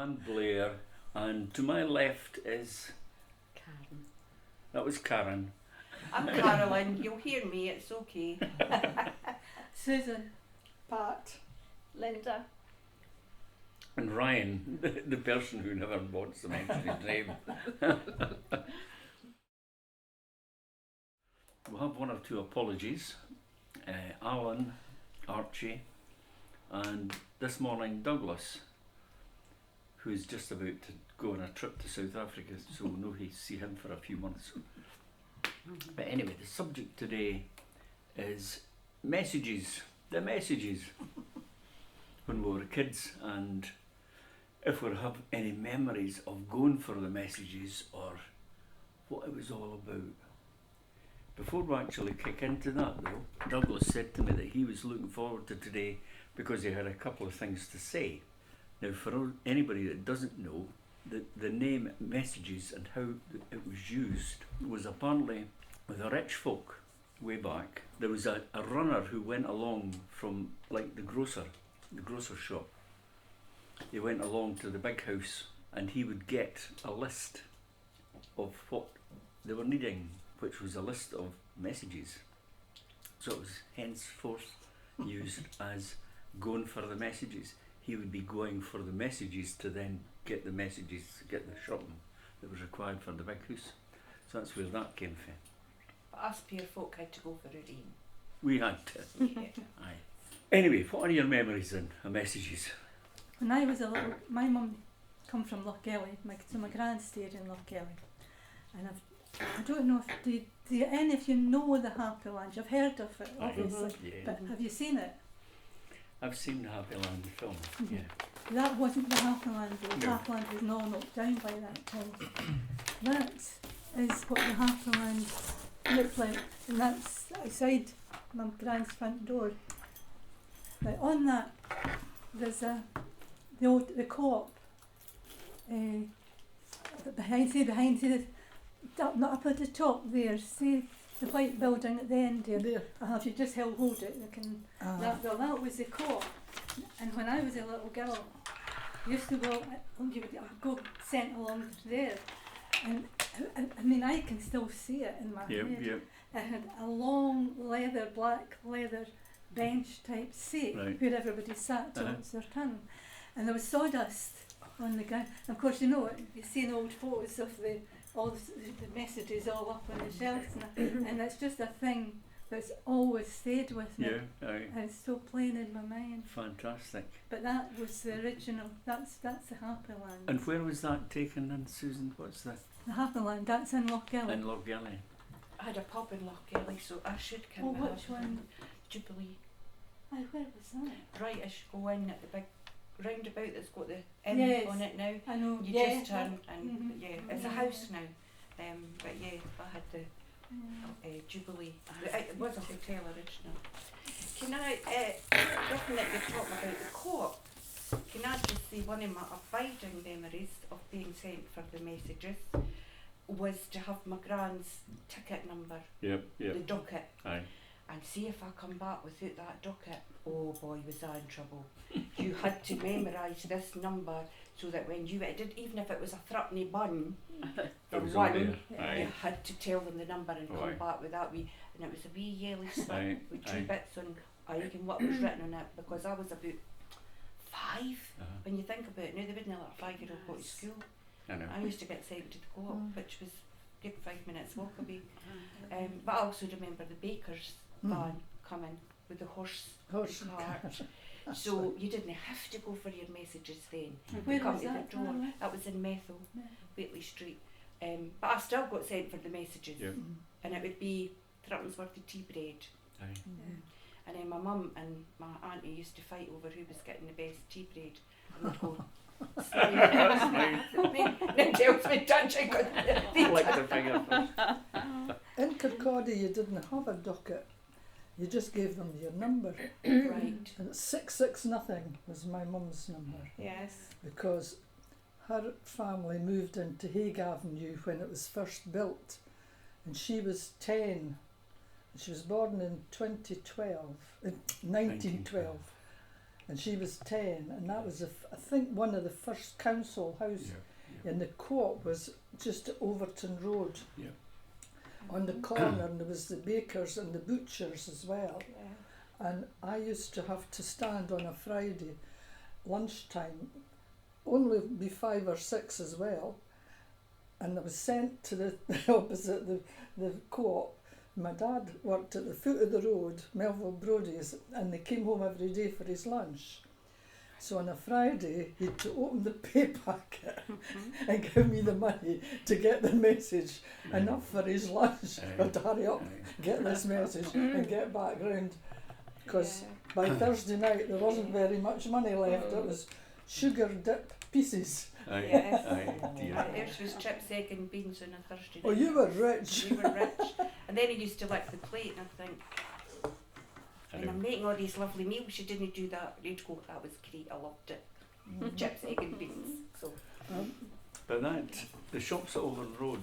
I'm Blair, and to my left is... Karen. That was Karen. I'm Caroline, you'll hear me, it's okay. Susan. Pat. Linda. And Ryan, the person who never wants to mention his name. We'll have one or two apologies. Alan, Archie, and this morning Douglas, who's just about to go on a trip to South Africa, so we'll know see him for a few months. But anyway, the subject today is messages. The messages when we were kids, and if we have any memories of going for the messages or what it was all about. Before we actually kick into that though, Douglas said to me that he was looking forward to today because he had a couple of things to say. Now for anybody that doesn't know, the name messages and how it was used was apparently with the rich folk way back. There was a runner who went along from like the grocer shop. He went along to the big house and he would get a list of what they were needing, which was a list of messages. So it was henceforth used as going for the messages. He would be going for the messages to then get the messages, get the shopping that was required for the big house. So that's where that came from. But us poor folk had to go for a rain. We had to. Yeah. Aye. Anyway, what are your memories then of messages? When I was a little, my mum come from Lochgelly, so my gran stayed in Lochgelly, and I don't know if do any of you know the Happy Land? You've heard of it, obviously, Yeah. but have you seen it? I've seen the Happy Land film. Mhm. Yeah. That wasn't the Happy Land. The No. Happy Land was not knocked down by that time. That is what the Happy Land looked like, and that's outside my gran's front door. Now on that, there's the co-op behind not up at the top there. See the white building at the end there. If you just hold it, you can. That was the co-op. And when I was a little girl, I used to go. You would go sent along there, and I mean I can still see it in my head. Yep. It had a long black leather bench type seat where everybody sat till it was their turn, and there was sawdust on the ground. And of course, you know, you've seen old photos of all the messages all up on the shelves, and it's just a thing that's always stayed with me. Yeah, aye. And it's still playing in my mind. Fantastic. But that was the original. That's the Happy Land. And where was that taken then, Susan? What's that? The Happy Land. That's in Lochgelly. In Lochgelly. I had a pub in Lochgelly, so I should come. Oh, which one? Jubilee. Aye, where was that? Right as you go in at the big roundabout that's got the M Yes. on it now. I know. You yeah. just turn and it's a house now. But yeah, I had the Jubilee. It was a hotel original. Can I, looking at you talking about the co-op, can I just say one of my abiding memories of being sent for the messages was to have my gran's ticket number, the docket. Aye. And see if I come back without that docket, oh boy was I in trouble. You had to memorise this number so that when you did, even if it was a threepenny bun for one, you had to tell them the number and come back with that wee, and it was a wee yellow slip with two bits on and what was written on it, because I was about 5 when you think about it. Now they wouldn't let a 5-year-old go to school. I used to get sent to the co-op, which was a good 5 minutes walk away. But I also remember the baker's van coming with the horse cart. So you didn't have to go for your messages then. Where Come was to that? the door. That was in Methil, Waitley Street. But I still got sent for the messages, and it would be threepence worth of tea bread. And then my mum and my auntie used to fight over who was getting the best tea bread, and they'd go. Then tells me touching Like the finger first. In Kirkcaldy you didn't have a docket, you just gave them your number. Right. And it's 660 was my mum's number. Yes. Because her family moved into Hague Avenue when it was first built, and she was 10. She was born in 1912, and she was 10, and that was I think one of the first council house in the Co-op was just at Overton Road. Yeah. On the corner, and there was the bakers and the butchers as well. Yeah. And I used to have to stand on a Friday lunchtime, only be 5 or 6 as well, and I was sent to the opposite the Co-op. My dad worked at the foot of the road, Melville Brody's, and they came home every day for his lunch. So on a Friday, he had to open the pay packet and give me the money to get the message, enough for his lunch. But hurry up, get this message and get back round. Because by Thursday night there wasn't very much money left. It was sugar dip pieces. Yes. Dear. Ours was chips, egg and beans on a Thursday night. Oh, you were rich. We were rich. And then he used to lick the plate, and I think, when I'm making all these lovely meals, you didn't do that. You'd go, that was great, I loved it. Chips, egg and beans. So But the shops at Overton Road,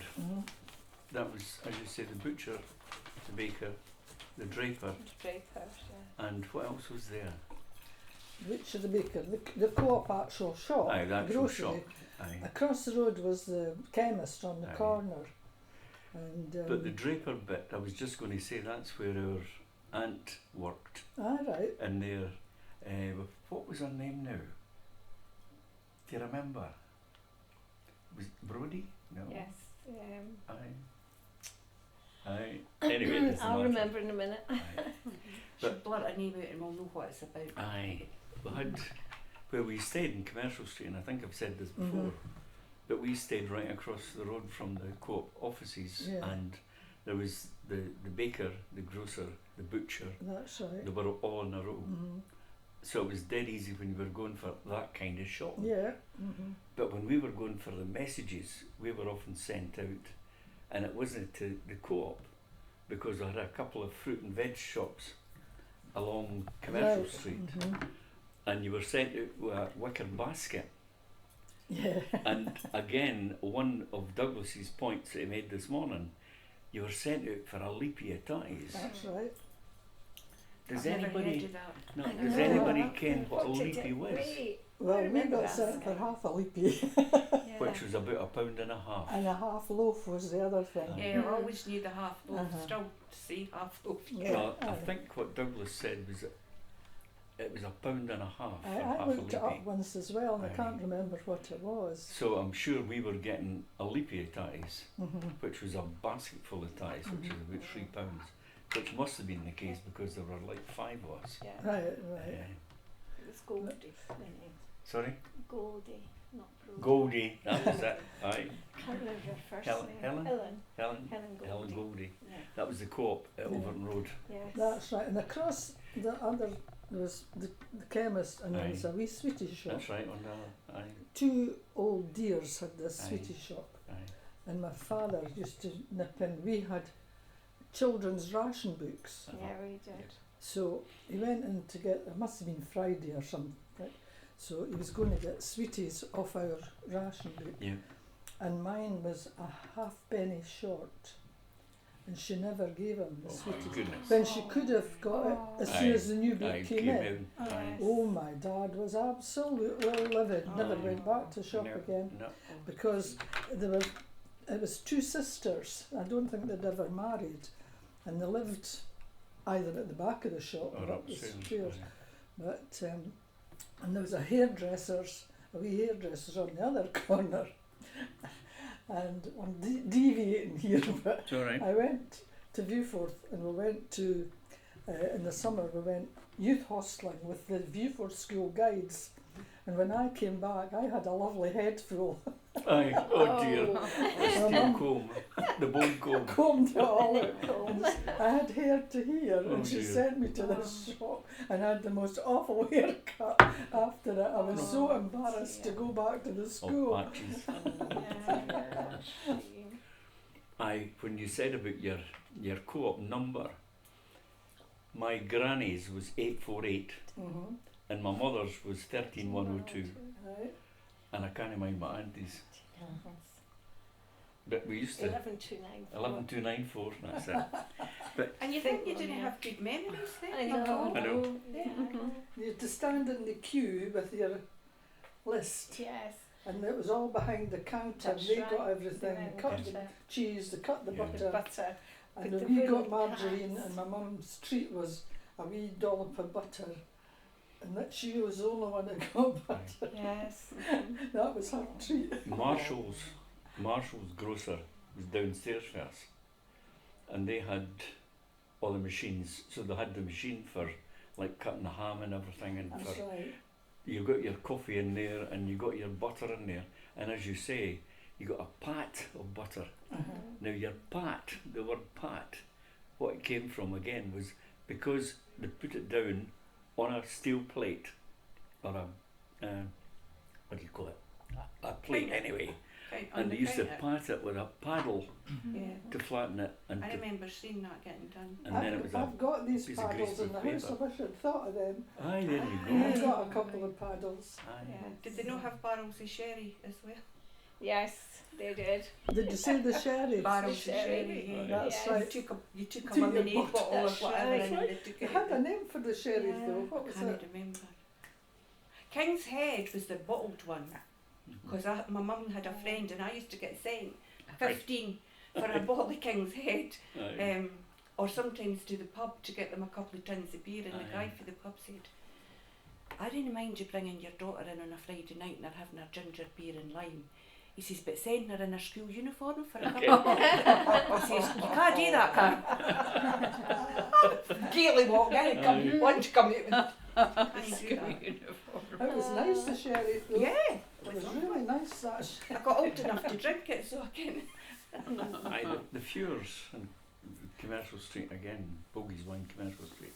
that was, as you say, the butcher, the baker, the draper, Drapers, yeah. and what else was there? Which of the baker? The Co-op actual shop. Aye, the actual grocery. shop. Aye. Across the road was the chemist on the corner. And But the draper bit, I was just going to say, that's where our aunt worked. right. In there, what was her name now? Do you remember? Was it Brody? No. Yes. Aye. Anyway, it doesn't I'll matter. remember in a minute. Aye. she'll blurt a name out and we'll know what it's about. Aye. We had, well, we stayed in Commercial Street, and I think I've said this before, but we stayed right across the road from the Co-op offices, and there was the baker, the grocer, the butcher. That's right. They were all in a row. So it was dead easy when you were going for that kind of shop. Yeah. But when we were going for the messages, we were often sent out, and it wasn't to the Co-op, because I had a couple of fruit and veg shops along Commercial Street, and you were sent out with a wicker basket. Yeah. And again, one of Douglas's points that he made this morning, you were sent out for a leapy of ties. That's right. Does I've never heard anybody of that. no, I does know. anybody ken what a What did leapy it was? weigh? Well, we remember got that. sent for half a leapy, Which was about £1.50. and a half loaf was the other thing. Yeah, I always knew the half loaf. Uh-huh. Still see half loaf. Yeah. Well, I aye. think what Douglas said was that it was £1.50 for I half a looked it leapy. up once as well, and I Aye. can't remember what it was. So I'm sure we were getting a leapy of ties, Mhm. which was a basket full of ties, which was about £3, which must have been the case because there were like 5 of us. Yeah. Right, Uh, right. It was Goldie. My name. sorry? Goldie, not Brody. Goldie, that was it. Aye. Can't remember her first Helen- name. Helen? Helen. Helen Goldie. Helen Goldie. Yeah. That was the Co-op at Yeah. Overton Road. Yes. That's right. And across the other, there was the chemist, and there was Aye. a wee sweetie shop. That's right, on the aye, 2 old dears had this Aye. sweetie shop, aye. and my father used to nip in. We had children's ration books. Yeah, we did. So he went in to get, it must have been Friday or something, so he was going to get sweeties off our ration book, Yeah. and mine was a halfpenny short, and she never gave him the Oh my sweeties. goodness. When she could have got it as soon Aye. as the new book Aye, came in. Aye. Oh, my dad was absolutely livid, never Aye. went back to shop No, again, No. because it was 2 sisters, I don't think they'd ever married, and they lived either at the back of the shop or Or up the upstairs. stairs. Aye. But and there was a wee hairdresser's on the other corner. And I'm deviating here, but It's all right. I went to Viewforth, and we went to in the summer we went youth hosteling with the Viewforth school guides. And when I came back, I had a lovely head full. Aye. Oh dear. The steel comb, the bone comb. Combed it all out. And I had hair to here, Oh and she dear. sent me to this shop and had the most awful haircut after it. I was so embarrassed to go back to the Oh, school. patches. Yeah. Aye, when you said about your Co-op number, my granny's was 848 Mhm. and my mother's was 13102, Right. and I can't mind my auntie's. But we used to 11294. 11294. That's it. And you think you didn't have good memories then? I know. I know. You had to stand in the queue with your list, Yes. and it was all behind the counter. That's They right. got everything. They cut the cheese, they cut the Yeah. butter, Butter. and But the we got wooden margarine, pans. and my mum's treat was a wee dollop of butter. And that she was the only one that got butter. Yes. That was her treat. Marshall's grocer was downstairs first, and they had all the machines. So they had the machine for like cutting the ham and everything, and That's for right. you got your coffee in there, and you got your butter in there, and as you say, you got a pat of butter. Now your pat, the word pat, what it came from again was because they put it down on a steel plate, or a what do you call it? A plate anyway. And they used to pat it with a paddle Yeah. to flatten it, and, I to, remember seeing that getting done. and then it was a I've got these piece of paddles in the greaseproof house. I wish I'd thought of them. aye, there you go. I've got a couple of paddles. Aye. Yeah. Did they not have barrels of sherry as well? Yes, they did. Did you say the sherry? Barrels of Sherry. sherry. Aye. That's Yes. right. You took a To your lemonade butt. bottle or That's whatever right. and they took They it. had a name for the sherry Yeah. though. What I was can't it? remember. King's Head was the bottled one, because my mum had a friend and I used to get sent 15 for a bottle of King's Head, Aye. or sometimes to the pub to get them a couple of tins of beer, and the guy Aye. for the pub said, I didn't mind you bringing your daughter in on a Friday night and her having her ginger beer and lime. He says, but sending her in her school uniform for a couple of months. He says, you can't do that, Carl. Gaily walked in, come, one to come out with can't do that. It was nice, the sherry though. Yeah, It was really nice, that I got old enough to drink it, so I can. Aye, the Fures on Commercial Street again, Bogey's Wine, Commercial Street.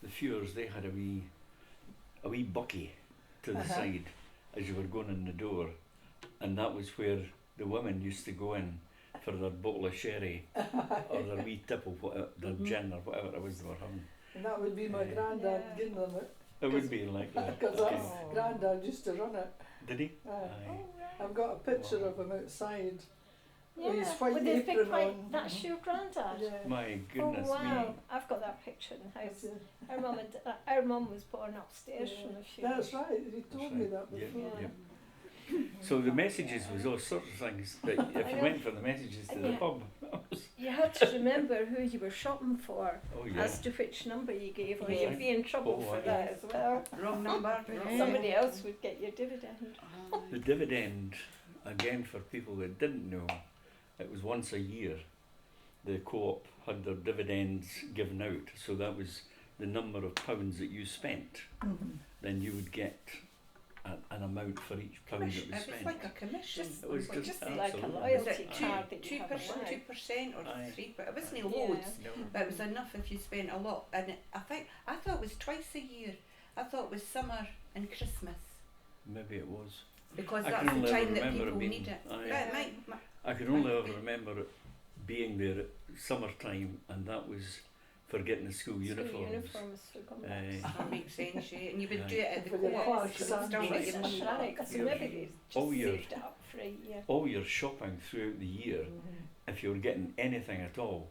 The Fures, they had a wee bucky to the side as you were going in the door, and that was where the women used to go in for their bottle of sherry or their wee tip of whatever, their gin or whatever it was they were having. And that would be my granddad Yeah. giving them it, It would be like that. because Okay. granddad used to run it. Did he? Aye. Aye. I've got a picture of him outside. Yeah, With his white with his big apron white. on. That's your granddad. Yeah. My goodness Oh wow! me. I've got that picture in the house. That's, Our mum was born upstairs Yeah. from the few. that's right, you told me right. that Yeah, before. yeah. So the messages was all sorts of things that if you know. went for the messages to the Yeah. pub. You had to remember who you were shopping for, Oh yeah. as to which number you gave, or Yeah. you'd be in trouble Oh, for aye. that as well. Wrong number. Somebody else would get your dividend. The dividend, again for people that didn't know, it was once a year. The co-op had their dividends given out, so that was the number of pounds that you spent. Mhm. Then you would get an amount for each pound that Commission. was It was spent. like a commission. It was Just just like a absolutely. Was loyalty it card that you have a 2% or Aye. 3%? But it wasn't Yeah. loads. No. But it was enough if you spent a lot. And I thought it was twice a year. I thought it was summer and Christmas, Maybe it was. because I that's can the only time that remember it people being- need it. aye. Yeah, I can only Might ever be. remember it being there at summertime, and that was for getting the school uniforms. Uniforms for coming Aye. that makes sense, yeah. And you would Aye. do it at the For your co-op, class because you would still Sunday. get your That's money right, back. so maybe they just Oh, yeah. saved it up for a year. All your shopping throughout the year, Mhm. if you were getting anything at all,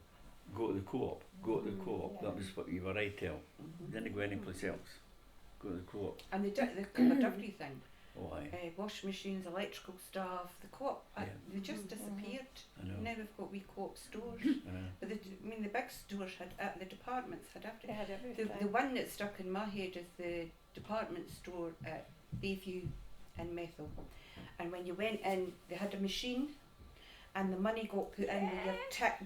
go to the co-op. Go to the co-op. Yeah. That was what you were right tell. Mhm. Didn't go anyplace else. Go to the co-op. And they covered everything. Oh aye. Washing machines, electrical stuff, the co-op, Yeah. they just Mhm. disappeared. I know. Now we've got wee co-op stores. I know. But the big stores had, the departments had They everything. had everything. The one that stuck in my head is the department store at Bayview in Methil. And when you went in, they had a machine, and the money got put in with your check. Aye.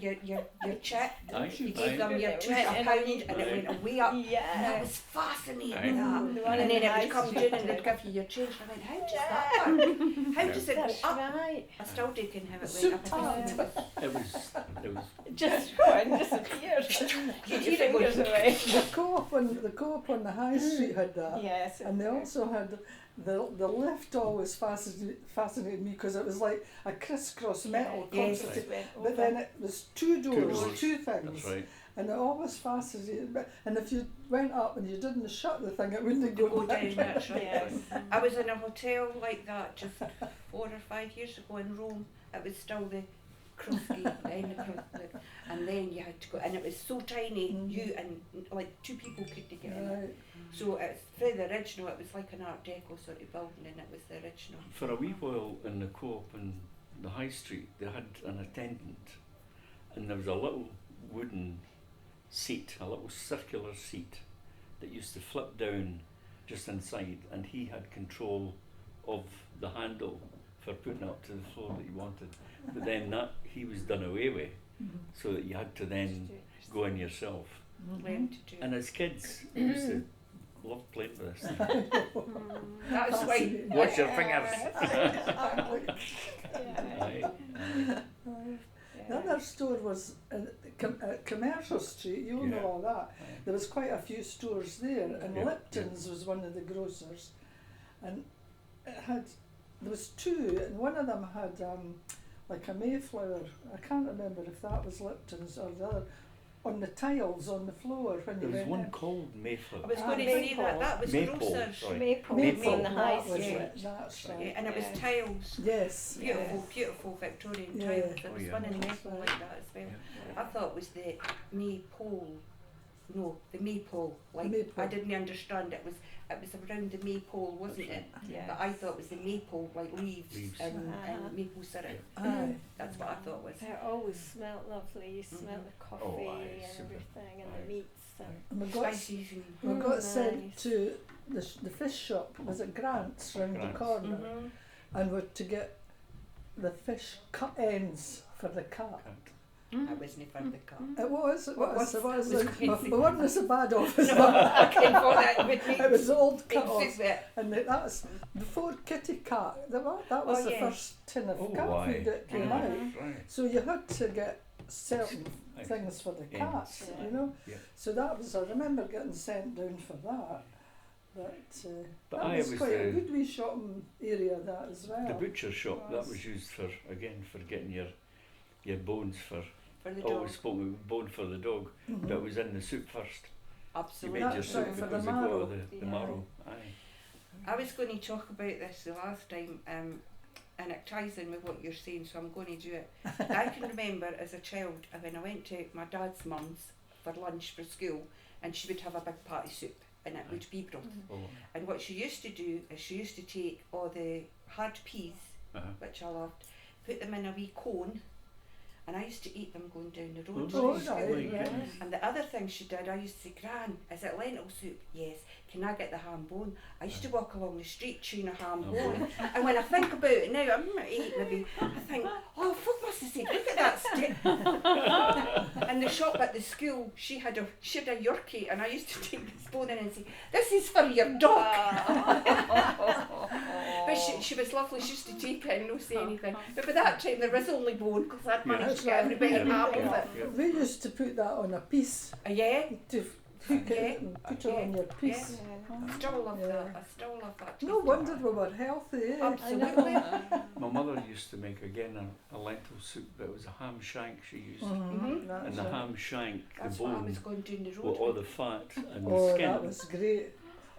You Aye. gave them your It £2 went in. and it went away up. And that Yeah. was fascinating. Aye. That. The one And in then the it high would come street down and they'd did. give you your change. I went, how does that work? How does it go That's up? right. I still don't know how it Soup went up. I tart. just It was. Just went disappeared. You'd Your hear it fingers going. away. The co-op on the high street had that. Yes. And they also had the lift always fascinated me because it was like a crisscross metal Yes. constantly. But then it was two doors, doors. two things. That's right. And it always fascinated me. And if you went up and you didn't shut the thing, it wouldn't Go go down, that's right. Yes. I was in a hotel like that just 4 or 5 years ago in Rome. It was still the and then you had to go, and it was so tiny, you and like 2 people couldn't get in it. Right. So it's for the original, it was like an Art Deco sort of building, and it was the original. For a wee while in the co-op in the high street, they had an attendant, and there was a little wooden seat, a little circular seat that used to flip down just inside, and he had control of the handle for putting it up to the floor that you wanted. But then that he was done away with, so that you had to then go in yourself. Learn to do it. And as kids, we used to love playing with this thing. That's why. Watch your fingers. Aye. The other store was at Commercial Street, you know Yeah. all that. There was quite a few stores there, and Yeah, Lipton's was one of the grocers. And there was 2, and one of them had like a Mayflower. I can't remember if that was Lipton's or the other, on the tiles on the floor when There you was went one in. called I Mayflower. was going to say that was Maple, grocers. sorry. Maple, Maple, on the high that was street. it, that's Yeah, right. and it was tiles. Yes. Beautiful, beautiful Victorian Yeah. tiles. There Oh, was yeah. one in Maple like that as well. I thought it was the maypole. No, the maypole. Like Maypole. I didn't understand it was around the maypole, wasn't it? Yeah. But I thought it was the maple, like leaves, Leaves. and Uh-huh. maple syrup. Aye. That's what I thought was. They always smelled lovely. You smell the coffee Oh, aye, and super. everything, and Aye. the meats. And And we got Spices and we got Mm, sent nice. to the fish shop. Was it Grant's round the Grant's. corner? And we're to get the fish cut ends for the cat. I wasn't for the cut. It was. What was- We weren't so bad off as No, that. I came for that with me. It was old Big cut off. soup bit. And that's before Kitty Cat. That was Oh, the yeah. first tin of Oh, cat aye. food that came Uh-huh. out. Right. So you had to get certain Aye. things for the Ends. cats, Yeah. you know. Yeah. So that was. I remember getting sent down for that. But But that aye, was it was quite a the- good wee shopping area that as well. The butcher shop, that Was. was used for, again, for getting your bones for, For the dog. always spoke of bone for the dog, Mhm. but it was in the soup first. You Absolutely. made your That's soup, right, for it the was the go marrow. of the Yeah. marrow. Aye. I was going to talk about this the last time, and it ties in with what you're saying, so I'm going to do it. I can remember as a child when I went to my dad's mum's for lunch for school, and she would have a big party soup, and it would be broth. Oh, And what she used to do is she used to take all the hard peas, uh-huh. which I loved, put them in a wee cone, and I used to eat them going down the road. Oh, to right, school. right. goodness. And the other thing she did, I used to say, Gran, is it lentil soup? Yes. Can I get the ham bone? I used to walk along the street chewing a ham bone. And when I think about it now, I'm not 8 maybe, I think, oh, fuck must have said, look at that stick. And the shop at the school, she had a Yorkie, and I used to take this bone in and say, this is for your dog. But she was lovely, she used to take it and not say anything. But by that time there was only bone, because I'd managed to get everybody Yeah. ham off Yeah. it. Yeah. We used to put that on a piece Yeah. to hook Yeah. it and put it on your piece. I still love Yeah. that. I still love that. No wonder we were healthy, eh? Absolutely. My mother used to make again a lentil soup, but it was a ham shank she used. Mhm. That's And the right. ham shank, That's the what I bone, was going down the with road. all the fat and the Oh, skin. that was great.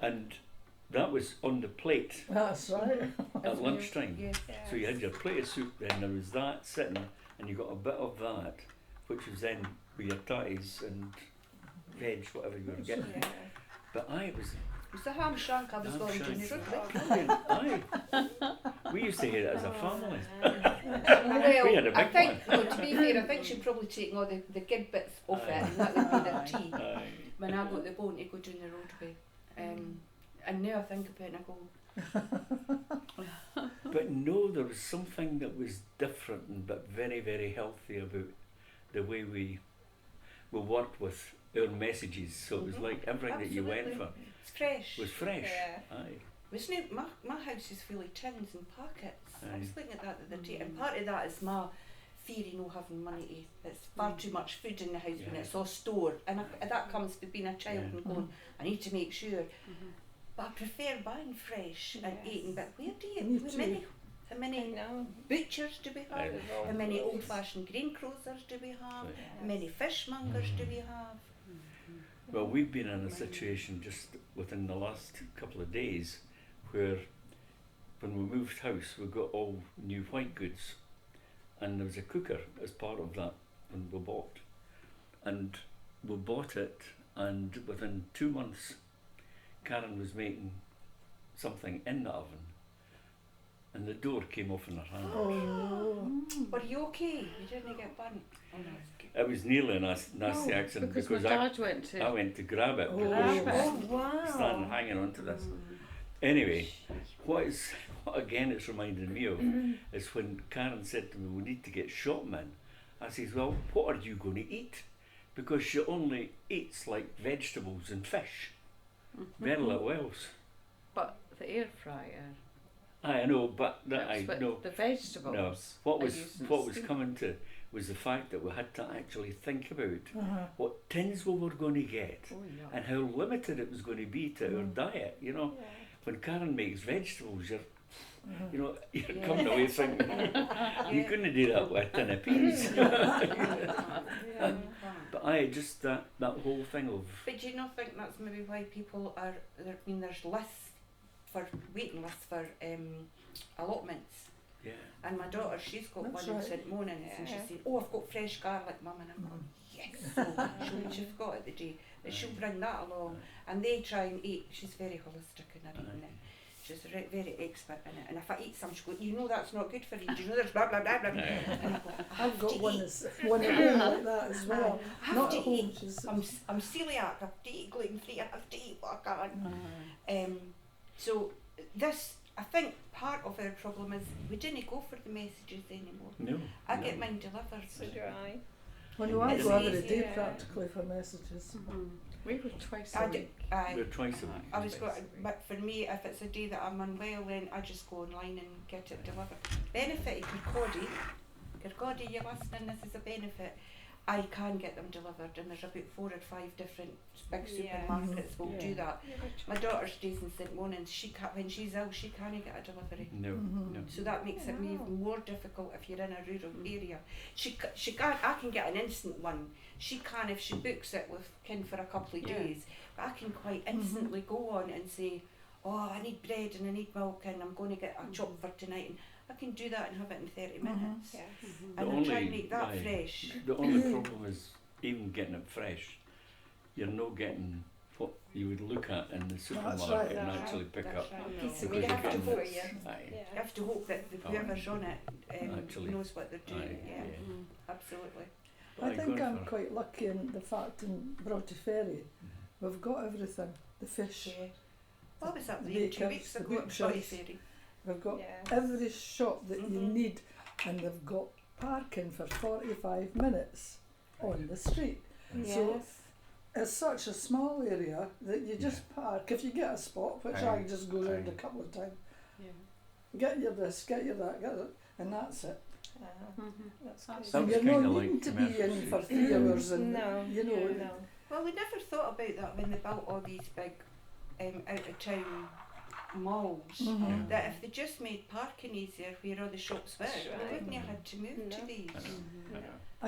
And that was on the plate That's right. at lunchtime. Yeah. So you had your plate of soup, then there was that sitting, and you got a bit of that, which was then with your tatties and veg, whatever you were getting. Yeah. But it was It was the ham shank I was ham going down the shank. road with. Brilliant, aye. We used to eat it as a family. Well, We had a I big think, no, to be fair, I think she'd probably taken all the good bits off it, Aye. and that would be the tea. Aye. When I got the bone to go down the road with. And now I think about it and I go, But no, there was something that was different and but very, very healthy about the way we worked with our messages. So it was Mhm. like everything that you went Absolutely. for it's fresh. was fresh. Yeah. Aye. Wasn't it? My house is full of tins and packets. I was Aye. looking at that the other day, and part of that is my fear of not having money to. It's far too much food in the house when Yeah. it's all stored, and that comes to being a child Yeah. and going, I need to make sure. But I prefer buying fresh and Yes. eating. But where do you? Me How too. many? How I many know. butchers do we have? Aye. How many old-fashioned greengrocers do we have? Aye. How many fishmongers do we have? Well, we've been in a situation just within the last couple of days where when we moved house we got all new white goods, and there was a cooker as part of that, and we bought it, and within 2 months, Karen was making something in the oven, and the door came off in her hand. Oh no. Were you okay? You didn't get burnt? Oh, no. It was nearly a nasty accident Because because my dad went to. I went to grab it. Oh. because Grab she it. was Wow. standing hanging onto this. Anyway, what again it's reminded me of is when Karen said to me, we need to get shopping. I says, well, what are you going to eat? Because she only eats like vegetables and fish, very little else. But the air fryer. I know, but that I But know. the vegetables. No, what are was useless. what was coming to was the fact that we had to actually think about Uh-huh. what tins we were going to get Oh yeah. and how limited it was going to be to our diet. You know, when Karen makes vegetables, you're coming away thinking you couldn't do that with a tin of peas. But I just that whole thing of But do you not think that's maybe why people are, there's lists for, waiting lists for allotments? yeah. And my daughter, she's got That's one in right. St Monans, and she's Yeah. saying, "Oh, I've got fresh garlic, Mum," and I'm going, "Yes." So she's got it the day, but she'll bring that along, and they try and eat. She's very holistic in her eating it. She's very expert in it. And if I eat some, she goes, "You know that's not good for you. Do you know there's blah blah blah blah?" And I go, "I have I've got to one eat. one at home like that as well. I have Not to at home. eat. She's, I'm celiac. I have to eat gluten free. I have to eat what I can." So this, I think, part of our problem is we didn't go for the messages anymore. No. I no. get mine delivered. So do I. well, no, I It's go every easy, day yeah. practically for messages. We were twice I a do, week. We're twice a week. I was got, but for me, if it's a day that I'm unwell, then I just go online and get it delivered. Benefit of Kirkcaldy, you're listening, this is a benefit. I can get them delivered, and there's about 4 or 5 different big Yeah. supermarkets will Yeah. do that. My daughter stays in St Monans. When she's ill, she can't get a delivery. No, Mhm. no. So that makes it Wow. even more difficult if you're in a rural area. She can't. I can get an instant one. She can if she books it with kin for a couple of Yeah. days. But I can quite instantly go on and say, "Oh, I need bread and I need milk and I'm going to get a chop for tonight." And I can do that and have it in 30 minutes. Yeah. And I try and make that fresh. The only problem is even getting it fresh. You're not getting what you would look at in the supermarket right. and That's actually right. pick That's up. right. No. Piece of- Because you you're have to getting hope. it. Aye. You Yeah. have to hope that whoever's on it Actually. knows what they're doing. Aye, Yeah, yeah. absolutely. But I think going I'm for- quite lucky in the fact in Broughty Ferry we've got everything. The fish, Yeah. Well, I was up The there 2 bakers, weeks the ago at butchers. Broughty Ferry. we've got Yeah. every shop that you Mhm. need, and they've got parking for 45 minutes on the street. So Yes. it's such a small area that you just park. If you get a spot, which Aye. I just go round Aye. a couple of times, Yeah. get your this, get your that, get it, and that's it. That's That good. And was you're not kinda needing like to be in commercial for street. 3 hours, and No, you know. no. Well, we never thought about that when they built all these big out of town malls. Mhm. That if they just made parking easier where all the shops were, That's we right. wouldn't have had to move to No. these. No. I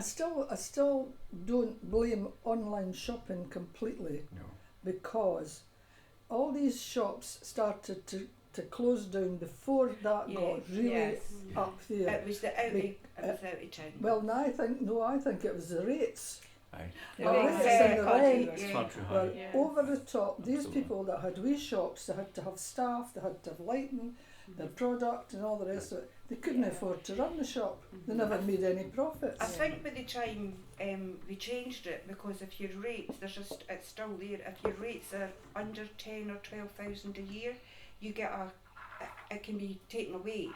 still don't blame online shopping completely, No. because all these shops started to close down before that Yeah, got really yes. up there. It was the out Be- of town. Well, no, I think it was the rates. Aye. The Oh, rates yeah. and the Kirkcaldy, rent It's yeah. far too high. were Yeah. over the top. These Absolutely. people that had wee shops, they had to have staff, they had to have lighting, their product and all the rest of it. They couldn't Yeah. afford to run the shop. They never made any profits. I think by the time we changed it, because if your rates, it's still there. If your rates are under 10 or 12,000 a year, you get it can be taken away.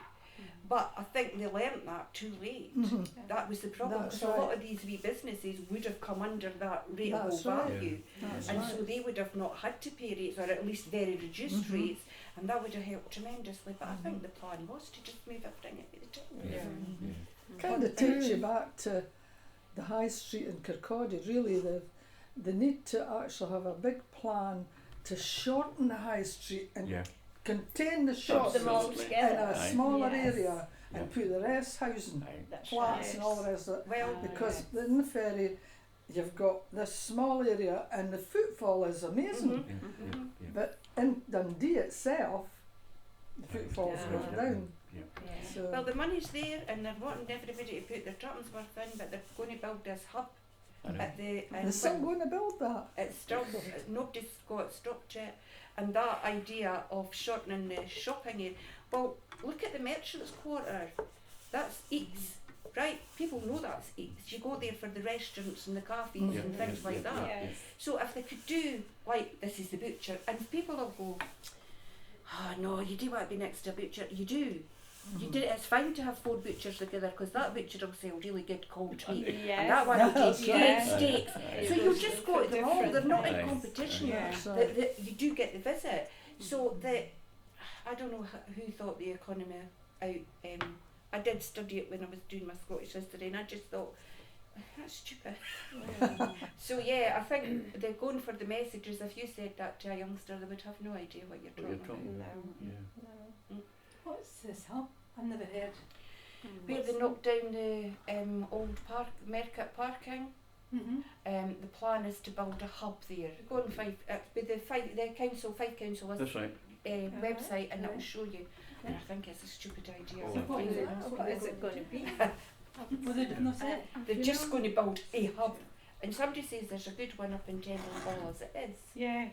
But I think they learnt that too late. Mhm. That was the problem, That's because a lot right. of these wee businesses would have come under that rateable That's right. value, That's and right. so they would have not had to pay rates, or at least very reduced Mhm. rates, and that would have helped tremendously. But I think the plan was to just move everything at the top. Yeah. Yeah. Yeah. Kind of takes you back to the high street in Kirkcaldy. Really, they need to actually have a big plan to shorten the high street and Yeah. contain the Put shops them all Absolutely. in together. a Aye. smaller Yes. area and Yeah. put the rest housing, Aye. That's flats right. and all the rest of it. Well, Because in the ferry, you've got this small area and the footfall is amazing. Mhm. Yeah. Yeah. Yeah. But in Dundee itself, the footfall's Yeah. gone down. So, Well, the money's there, and they're wanting everybody to put their Trutton's worth in, but they're going to build this hub I know. at the. they're still going to build that. It's still nobody's got it stopped yet, and that idea of shortening the shopping area. Well, look at the Merchants Quarter. That's Eats, right? People know that's Eats. You go there for the restaurants and the cafes Yeah, and things yeah, like yeah, that. yeah. So if they could do like this is the butcher, and people will go, oh no, you do want to be next to a butcher. You do. You do. It's fine to have 4 butchers together because that butcher will sell really good cold meat, and that one will That's do great right. steaks. Aye. So you just go to them all. They're not in Aye. competition. Yeah. That's The- right. you do get the visit. So I don't know who thought the economy out. I did study it when I was doing my Scottish history, and I just thought that's stupid. So yeah, I think they're going for the messages. If you said that to a youngster, they would have no idea what you're What you're talking about. talking about. Yeah. What's this hub? I've never heard. Where they knocked down the old market parking. Mm-hmm. The plan is to build a hub there. Go on with the Fife council has That's right. website, and it will right. show you. And I think it's a stupid idea. Oh, I what find is it- it? What is it going to be? Well, they've not said. They're just going to build a hub, and somebody says there's a good one up in Temple Hall as it is. Yeah,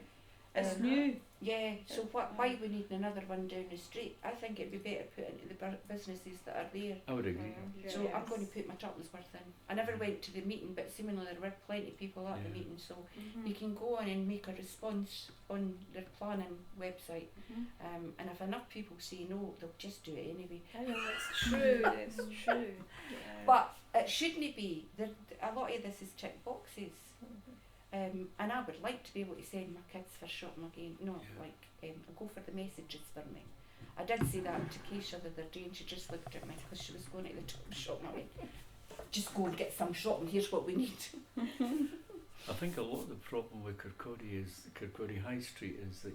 it's Um, new. Yeah, so why we need another one down the street? I think it'd be better put into the businesses that are there. I would agree. So I'm going to put my Tuppence worth in. I never went to the meeting, but seemingly there were plenty of people at the Yeah. meeting, so Mm-hmm. you can go on and make a response on their planning website. And if enough people say no, they'll just do it anyway. I know it's true. It's true. Yeah. But it shouldn't be. A lot of this is tick boxes. And I would like to be able to send my kids for shopping again. No, Yeah. like go for the messages for me. I did say that to Keisha the other day, and she just looked at me because she was going to the top shop. And I went, just go and get some shopping. Here's what we need. I think a lot of the problem with Kirkcaldy High Street is that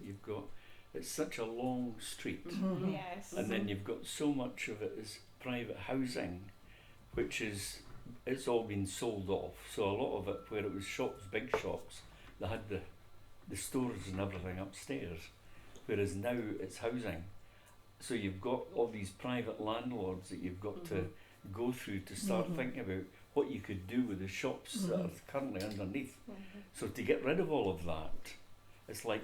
it's such a long street, Mhm. Yes. and then you've got so much of it is private housing, which it's all been sold off. So a lot of it, where it was shops, big shops, they had the stores and everything upstairs, whereas now it's housing. So you've got all these private landlords that you've got to go through to start Mhm. thinking about what you could do with the shops that are currently underneath. Mhm. So to get rid of all of that, it's like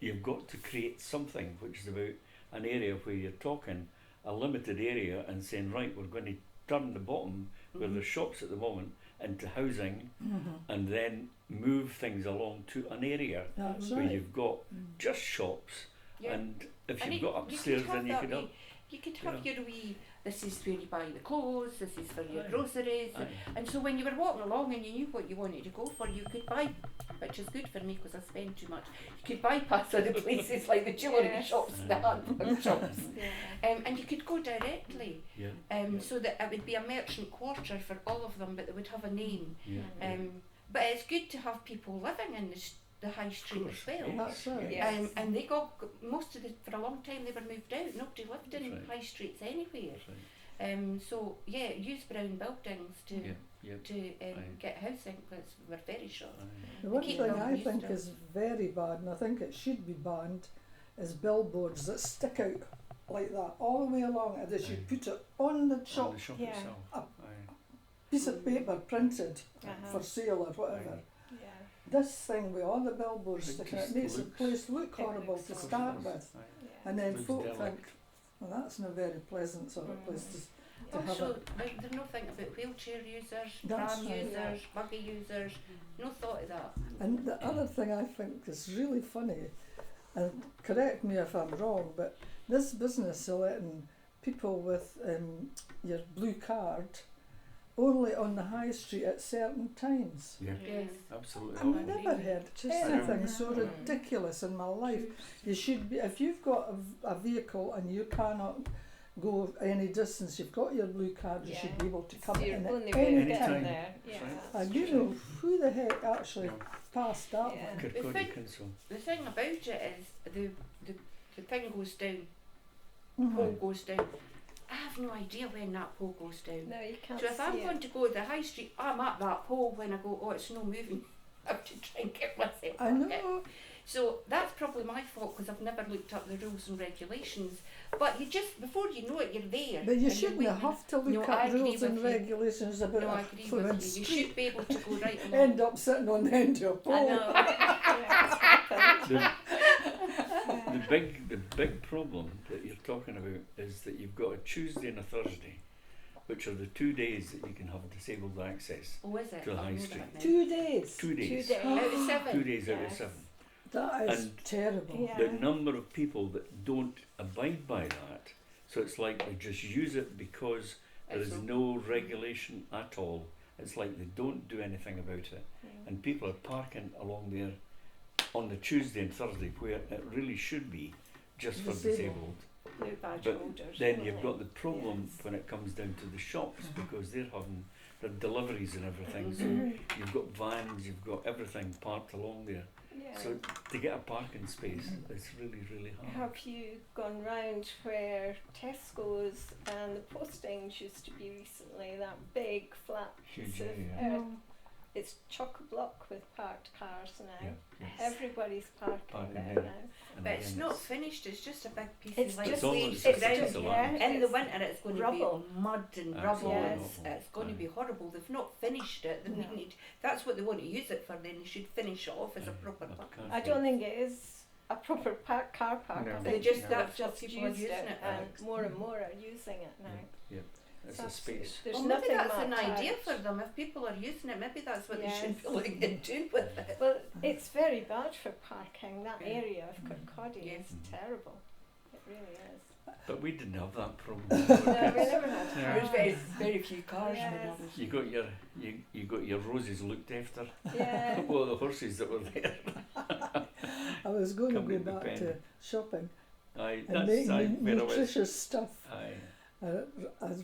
you've got to create something which is about an area where you're talking a limited area and saying, right, we're going to turn the bottom where there's shops at the moment into housing, Mhm. and then move things along to an area That's where right. you've got Mm. just shops, Yeah. and if And you've it- got you could upstairs, have then you that could have. wee- You could have you your wee, this is where you buy the clothes, this is for your Aye. groceries. Aye. And so when you were walking along and you knew what you wanted to go for, you could buy, which is good for me because I spend too much, you could bypass other places like the jewellery Yes. shops, the handbag shops. Yeah. And you could go directly. Yeah, yeah, So that it would be a merchant quarter for all of them, but they would have a name. yeah, yeah. But it's good to have people living in the high street Of as course, well. That's right. Yes. And they got most of for a long time they were moved out. Nobody lived in That's right. high streets anywhere. That's right. So yeah, use brown buildings to Yeah, yeah. Aye. get housing because we're very short. Aye. The one Keep thing them I used think to. is very bad, and I think it should be banned, is billboards that stick out like that all the way along, and they should Aye. put it on the On shop, the shop Yeah. itself. Up. Aye. piece of paper printed Uh-huh. for sale or whatever. Aye. Yeah. This thing with all the billboards It sticking, just it makes the looks- place look It horrible looks to Of course start it with. does. Aye. Yeah. And then Looks folk derelict. think, well, that's not a very pleasant sort of place to have Also, it. there's no thing about wheelchair users, That's tram right. users, buggy users. No thought of that. And the other thing I think is really funny, and correct me if I'm wrong, but this business of letting people with your blue card only on the high street at certain times. Yeah, Yes. absolutely. I've never heard anything so Mm. ridiculous in my life. You should be, if you've got a vehicle and you cannot go any distance, you've got your blue card, you should Yeah. be able to come So you're in only at way to any get time. in there. Yeah. Right. And that's you true. know, who the heck actually Yeah. passed that Yeah. one? Kirkcaldy thing- Council. The thing about it is the thing goes down, Mhm. pole goes down. I have no idea when that pole goes down. No, you can't So if I'm see going it. to go to the high street, I'm at that pole when I go, oh, it's no moving. I have to try and get myself I back in. know. So that's probably my fault because I've never looked up the rules and regulations. But you just, before you know it, you're there. But you and you're shouldn't waiting. have to No, look I at agree rules and with you. regulations about No, I a agree fluid with you. You street. should be able to go right along. End up sitting on the end of a pole. I know. Yeah, it's happened. The big problem that you're talking about is that you've got a Tuesday and a Thursday, which are the 2 days that you can have disabled access Oh, is it? to the I high know street. that now. 2 days. 2 days. 2 days. Out of 7. 2 days out of Yes. 7. That is And terrible. Yeah. The number of people that don't abide by that, so it's like they just use it because there It's is okay. no regulation at all. It's like they don't do anything about it. And people are parking along there on the Tuesday and Thursday where it really should be just for Disabled. disabled. No badge But holders. Then only. you've got the problem Yes. when it comes down to the shops Mhm. because they're having their deliveries and everything. So you've got vans, you've got everything parked along there. Yeah. So to get a parking space, it's really, really hard. Have you gone round where Tesco's and the postings used to be recently? That big flat Huge piece of area. it's chock-a-block with parked cars now. Yeah, yeah. Everybody's parking Parking there there. now. And But it's again, not finished, it's just a big piece It's of like just all- waste it's just- around. it's a lot. In the it's winter it's going rubble. to be mud and Absolutely rubble. Yes. It's going to Aye. be horrible. They've not finished it. They No. need. That's what they want to use it for. Then they should finish it off as a Aye. proper I park. can't I don't think it is a proper car park. No. I They think just- they've that's what just people are used using it, it for. and more and more are using it now. Yeah, it's So a space. There's Well, maybe nothing that's an marked idea out. for them. If people are using it, maybe that's what they Yes. should be looking at doing with it. Well, it's very bad for parking. That Yeah. area of Kirkcaldy Yes. is terrible. It really is. But we didn't have that problem. No, we never had Yeah. There's cars. very few cars when I Yes. was. You got your roses looked after. Yeah. Well, the horses that were there. I was going to Come go with the back pen. to shopping Aye, and that's make aye, where I was. nutritious stuff. Aye. A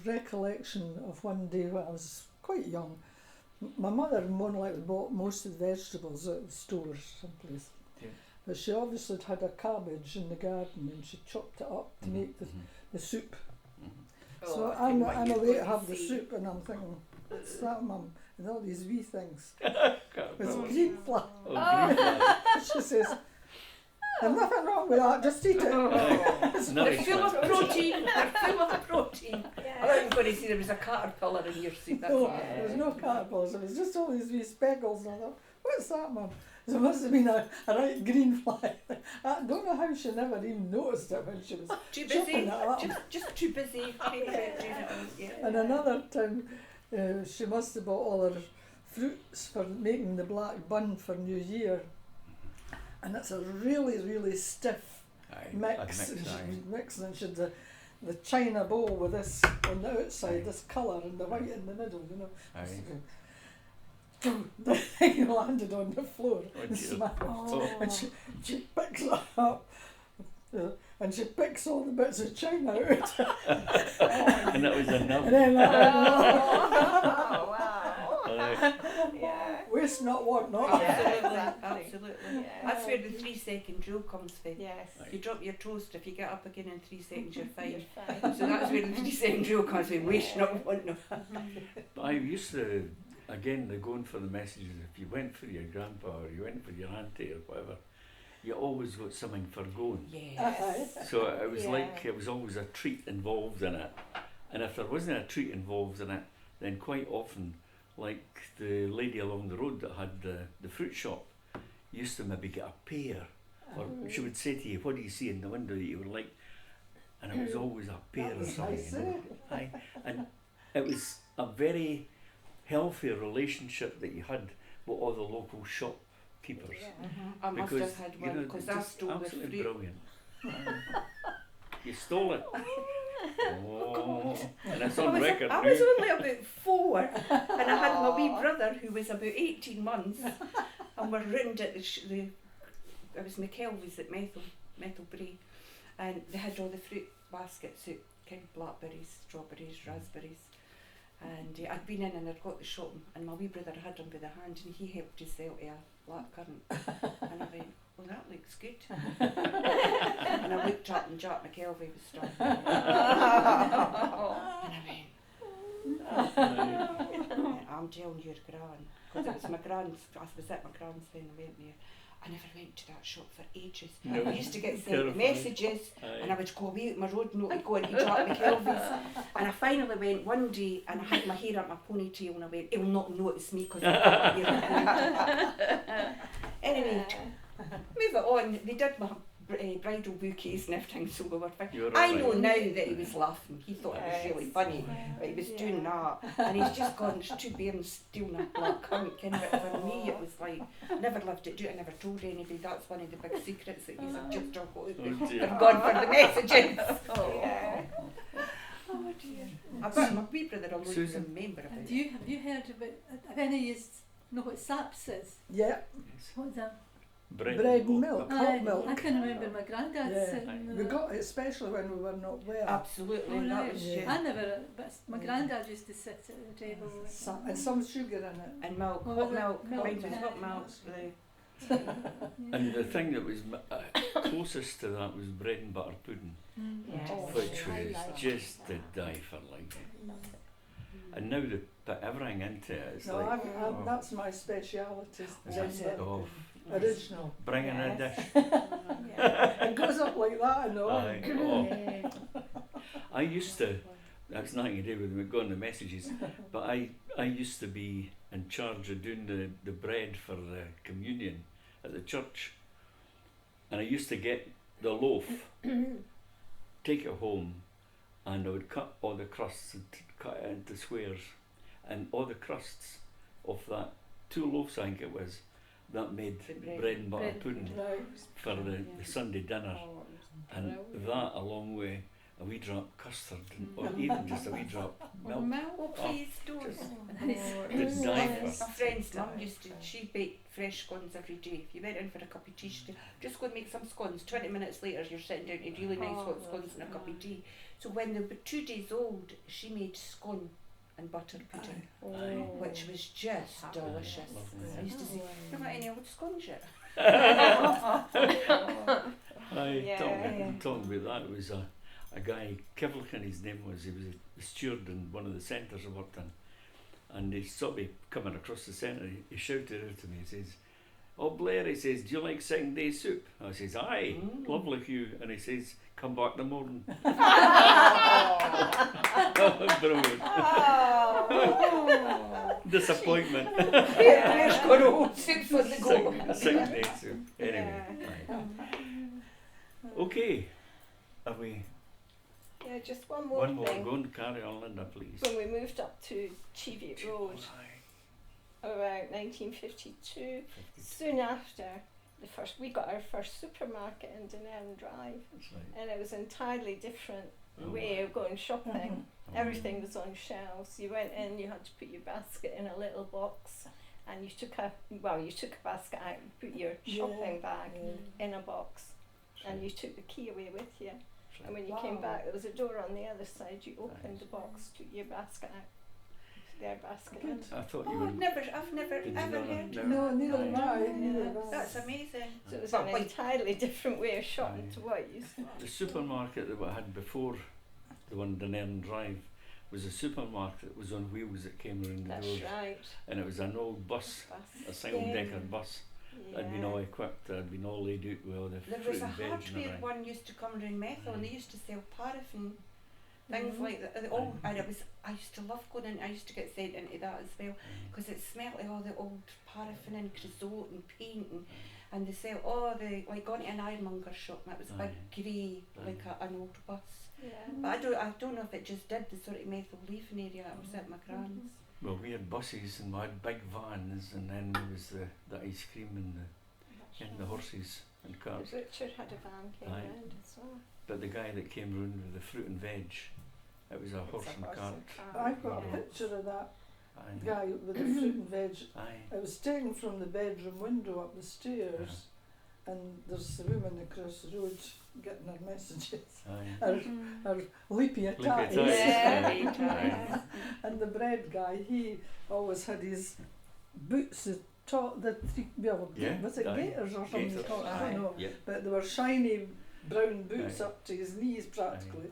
recollection of one day when I was quite young. My mother more than likely bought most of the vegetables at the stores someplace. Yeah. But she obviously had a cabbage in the garden and she chopped it up to make the soup. Mhm. So I think I'm what away you're to going have the see- soup and I'm thinking, what's that, Mum? And all these wee things. Can't It's remember. green fly. Oh, green flag. She says, there's nothing wrong with that, just eat it. It's They're nourish full of that. protein. They're full of protein. I Yeah. thought you were going to see there was a caterpillar in your soup. That's No, all. there was no caterpillars, it was just all these wee speckles. And I thought, what's that, Mum? So it must have been a right green fly. I don't know how she never even noticed it when she was Too chopping busy. it up. Just too busy. Doing it all, yeah. And another time, she must have bought all her fruits for making the black bun for New Year. And it's a really, really stiff Aye, mix. I'd mix, And she aye. was mixing, and she had the china bowl with this on the outside, this colour, and the white in the middle, you know. Aye. The thing landed on the floor Oh, and dear. smashed. Oh. And she picks it up. And she picks all the bits of china out. And that was enough. And then Oh, wow. Aye. Yeah. waste not, want not. Absolutely, exactly. absolutely. Yeah. That's where the 3-second drill comes from. Yes. You drop your toast, if you get up again in 3 seconds, you're You're fine. fine. So that's where the 3-second drill comes from. Waste not, want not. But I used to, again, the going for the messages, if you went for your grandpa or you went for your auntie or whatever, you always got something for going. Yes. So it was like, Yeah. it was always a treat involved in it. And if there wasn't a treat involved in it, then quite often, like the lady along the road that had the fruit shop, used to maybe get a pear. Or she would say to you, what do you see in the window that you would like? And it was always a pear That or was something. nice, you know. Aye. And it was a very healthy relationship that you had with all the local shopkeepers. I must Because, have had you one know, because it's I just stole the absolutely fruit. brilliant. You stole it. Oh, and it's on record I now. was only about 4 and I had my wee brother who was about 18 months and we're round at it was McKelvey's at Metal Bray and they had all the fruit baskets out, kind of blackberries, strawberries, raspberries and I'd been in and I'd got the shop and my wee brother had him by the hand and he helped to sell to a blackcurrant and I went, well that looks good and I looked up and Jack McKelvey was standing there and I went, I'm telling your gran, because it was my gran's, I was at my gran's then I went there, I never went to that shop for ages. No. I used to get sent Terrifying. messages and I would go away with my road note to go into Jack McKelvey's. And I finally went one day and I had my hair up my ponytail and I went, he'll not notice me because I've got my hair up. Anyway, move it on. They did my bridal bouquets and everything, so we were fine. You're I all know right. now that he was laughing. He thought it was really funny, but he was doing that. And he's just gone, it's too bare stealing a black hunk. But for me, it was like, I never lived it, I never told anybody. That's one of the big secrets that he's just talked about. Oh dear. I've gone for the messages. Yeah. Oh dear. I bet my wee brother will Susan? remember about And it. have you heard about, have any of you know what saps is? Yeah, What's that? Bread and milk. Hot I milk. can remember my granddad Yeah. sitting with we it. got it especially when we were not well. Absolutely. Oh, That right. was Yeah. just. I never, but my granddad used to sit at the table. And some sugar in it. And milk, Oh, hot was it? milk, Milk, mine was yeah. hot milk. The And the thing that was closest to that was bread and butter pudding, Yes. which I was like just to die for, like. And now they put everything into it. It's No, like, I'm, that's my speciality. Is That's the it. oh, original. bring in a dish. Yeah. It goes up like that, I know. Aye, oh. I used to, that's nothing to do with going the messages, but I used to be in charge of doing the bread for the communion at the church. And I used to get the loaf, take it home, and I would cut all the crusts and cut it into squares. And all the crusts of that 2 loaves, I think it was, that made The bread. bread and butter Bread. pudding Right. for the Sunday dinner. And that along with a wee drop custard, or even just a wee drop milk. Oh, please don't. Just Nice. to die My for. friend's mum used to, she baked fresh scones every day. If you went in for a cup of tea, she'd just go and make some scones. 20 minutes later, you're sitting down to really nice hot scones and a cup of tea. So when they were 2 days old, she made scone and butter pudding, which was just delicious. Lovely. I used to say, "You've got any old scones yet?" Talking about that, it was a guy, Kivlican his name was, he was a steward in one of the centres I worked in, and he saw me coming across the centre, he shouted out to me, he says, "Oh Blair," he says, "do you like second day soup?" I says, "Aye, lovely Hugh," and he says, "come back in the morning." Oh, brilliant. Disappointment. There's good old soup for the go. Second day soup. Anyway. Aye. Okay. Have we Yeah, just one more one more? thing. Go and carry on, Linda, please. When we moved up to Cheviot Road Aye. around 1952, 52. soon after we got our first supermarket in Dunelm Drive, That's right. and it was an entirely different Oh, way of going shopping. Oh, Everything was on shelves. You went in, you had to put your basket in a little box, and you took a basket out and put your shopping bag in a box, and you took the key away with you. And when you came back, there was a door on the other side. You opened the box, took your basket out, their basket in. I thought you Oh, were. I've never Did you ever not? heard. No. No, neither have I. Yeah. Neither have I. That's amazing. So it was But an wait. entirely different way of shopping Aye. to what you used to. The supermarket that we had before the one down Ern Drive was a supermarket that was on wheels that came around the That's doors. right. And it was an old bus, a single decker bus. That had been all equipped, that had been all laid out with all the There fruit was a and veg and hardware everything. one used to come around Methil and they used to sell paraffin, things Mhm. like that. All, and I used to love going in. I used to get sent into that as well because it smelled like all the old paraffin and creosote and paint and they sell like going to an ironmonger shop and it was a big grey like an old bus. Yeah. But I don't know if it just did the sort of Methil leafing area. I was at my grand's. Well, we had buses and we had big vans, and then there was the ice cream and the horses and carts. Richard had a van came Aye. round as well. But the guy that came round with the fruit and veg, it was a horse and cart. I've got a Yeah. picture of that Aye. guy with the fruit and veg. Aye. It was taken from the bedroom window up the stairs, and there's the woman across the road getting her messages. Aye. Her leapy Leapy attacks. attacks. Yeah. And the bread guy, he always had his boots, the three, Yeah, was it aye. gaiters or something? Gaiters. Called? I don't know. Yeah. But they were shiny brown boots Aye. up to his knees practically.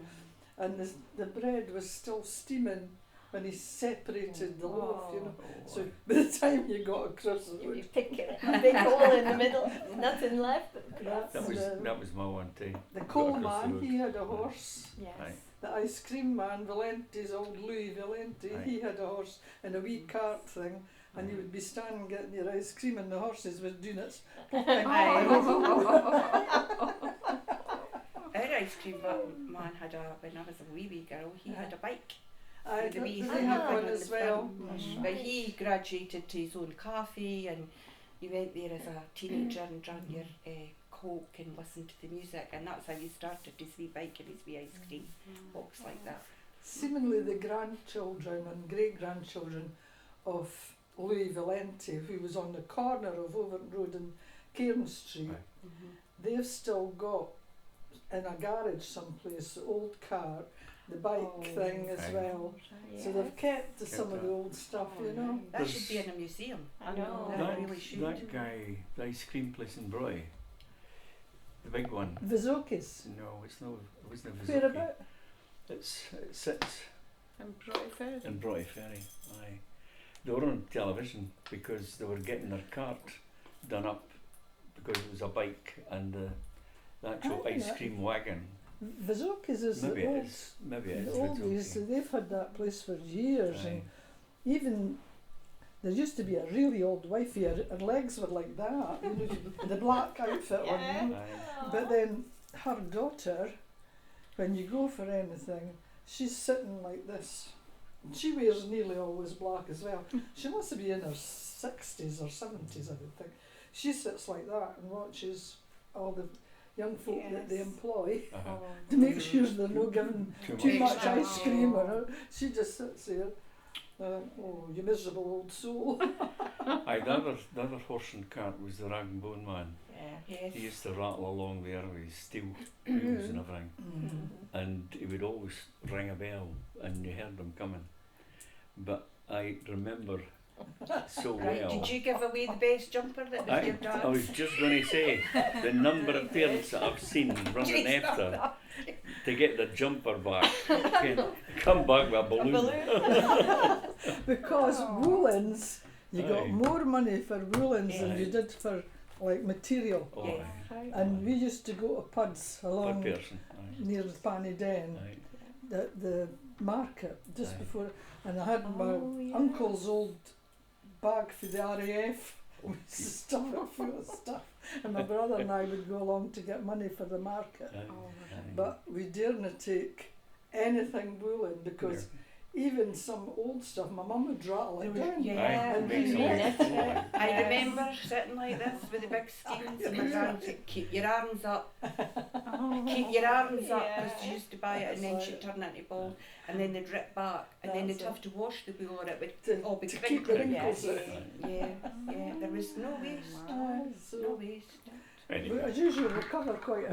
And the bread was still steaming when he separated the loaf, you know. Oh, So by the time you got across the You'd be road, picking a big hole in the middle, nothing left but the crust. that was my one too. the coal Got across the man, road. he had a horse. Yes. Aye. The ice cream man, Valente's old Louis Valente, Aye. he had a horse and a wee cart thing, and you would be standing getting your ice cream, and the horses were doing it. Our ice cream man had when I was a wee girl, he had a bike. I With the wee they thing have on one the as well. front. But he graduated to his own cafe, and you went there as a teenager and drank your Coke and listened to the music, and that's how you started his wee bike and his wee ice cream box like that. Seemingly the grandchildren and great-grandchildren of Louis Valente, who was on the corner of Overton Road and Cairn Street, Aye. they've still got in a garage someplace the old car, the bike thing as Aye. well. So they've kept to some of the old stuff, you know. That should be in a museum. I know. That really should. That guy, the ice cream place in Broy, the big one. Vizoki's. No, it's no. It wasn't a Where Vizuki. about? It sits And Broughty Ferry. in Broy Ferry. Aye. They were on television because they were getting their cart done up because it was a bike and the actual Aye, ice that- cream wagon. Vizoki's is Maybe the it old, is. Maybe it the is. oldies. Vizuki. They've had that place for years, Aye. and even there used to be a really old wifey. Her legs were like that, you know, with the black outfit on. Yeah. You know. Aye. But then her daughter, when you go for anything, she's sitting like this. And she wears nearly always black as well. She must be in her 60s or 70s, I would think. She sits like that and watches all the young folk that they Yes. employ Uh-huh. to make sure they're not giving too much Extra. ice cream or she just sits there. Oh, you miserable old soul. Aye, the other horse and cart was the rag and bone man. Yeah. Yes. He used to rattle along there with his steel wheels and everything, and he would always ring a bell, and you heard him coming. But I remember so Right, well. did you give away the best jumper that was your I dad's? was just going to say the number of parents that I've seen running Yes, after to get the jumper back. Come back with a balloon. Because woolens, you got Aye. more money for woolens than you Aye. did for like material. Oh, Yes. aye. And we used to go to puds Per along person. Aye. near the Panny Den, Aye. the market, just Aye. before, and I had my Oh, yeah. uncle's old bag for the RAF Oh, with stuff it full of stuff. And my brother and I would go along to get money for the market. Aye. Oh, Aye. But we daren't take anything woolen because even some old stuff, my mum would rattle it down. Yeah. Aye, it makes a Yes. lot of noise. I Yes. remember sitting like this with the big skeins and my gran said, keep your arms up, keep your arms up, because she used to buy it and then That's she'd right. turn it into balls and then they'd rip back and then That's they'd have to wash the wool or it would To, all be to keep the crinkly. wrinkles out. Yeah, yeah, there was no waste, Aye, no so waste. we Anyway, usually recover quite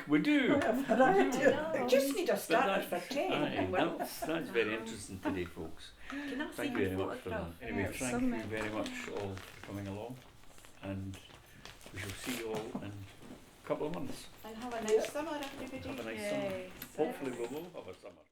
we do. a variety of We things. just need a But starter for 10 aye, and we're off. that's very interesting today, folks. Can I see Thank you your very much for that. photograph? Anyway, Yeah, thank some- you very much all for coming along, and we shall see you all in a couple of months. And have a nice summer, everybody. Have a nice summer. Yes. Hopefully we will have a summer.